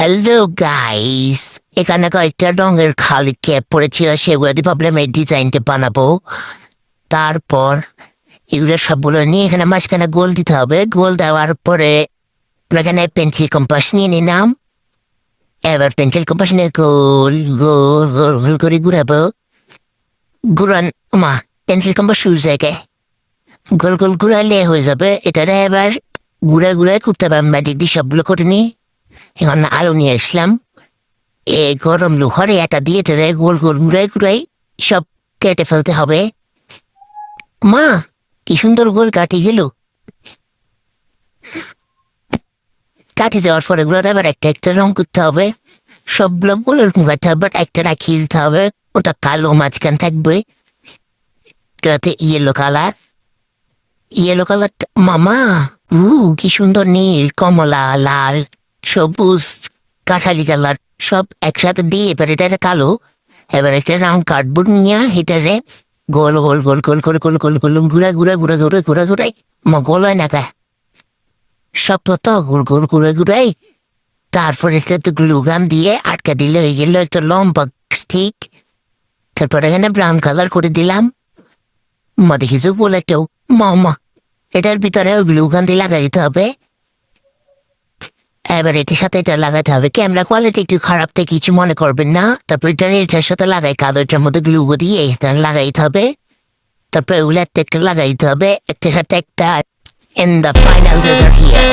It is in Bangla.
হ্যালো গাইস, এখানে কয়েকটা রঙের খালি ক্যাপ পড়েছিল, সেগুলো দিয়ে ভাবলাম এই ডিজাইনটা বানাবো। তারপর এগুলো সবগুলো নিয়ে এখানে মাঝখানে গোল দিতে হবে। গোল দেওয়ার পরে এখানে পেন্সিল কম্পাস নিয়ে নিলাম। এবার পেন্সিল কম্পাস নিয়ে গোল গোল গোল গোল করে ঘুরাবো। ঘুরান মা, পেন্সিল কম্পাস শুরু জায়গায় গোল গোল ঘুরালে হয়ে যাবে। এটা এবার ঘুরে করতে হবে। ম্যাজিক দিয়ে সবগুলো করে নিই। এখন আলু নিয়ে আসলাম। গরম লোহারে এটা দিয়ে টেনে গোল গোল ঘুরাই সব কেটে ফেলতে হবে। মা, কি সুন্দর গোল কাটি গেল। কাটে যাওয়ার পরে গুলো এবার একটা একটা রং করতে হবে। সবগুলো গোলের কাটতে হবে, একটা রাখিয়ে দিতে হবে। ওটা কালো মাঝখান থাকবে, ওটাতে ইয়েলো কালার। মামা, কি সুন্দর নীল, কমলা, লাল, সবুজ, কাঠালি কালার সব একসাথে দিয়ে এবার এটা কালো। এবার একটা রাউন্ড কার্ডবোর্ড নিয়ে এটারে গোল গোল গোল গোল গোল গোল গোল গোল ঘুরাই গোল হয় না কা সব তো গোল গোল ঘুরাই। তারপরে একটা তো গ্লুগান দিয়ে আটকা দিলে হয়ে গেল একটা লম্বা স্টিক। তারপর এখানে ব্রাউন কালার করে দিলাম। মা দেখেছো বলে একটাও মা, এটার ভিতরে গ্লুগান দিয়ে লাগাই দিতে হবে। এবার এটার সাথে এটা লাগাতে হবে। ক্যামেরা কোয়ালিটি একটু খারাপ থেকে কিছু মনে করবেন না। তারপর এটার সাথে লাগাই কাদরটার মধ্যে গ্লু দিয়ে লাগাইতে হবে। তারপর ওগুলো একটা একটা লাগাইতে হবে, একটার সাথে একটা। In the final result here.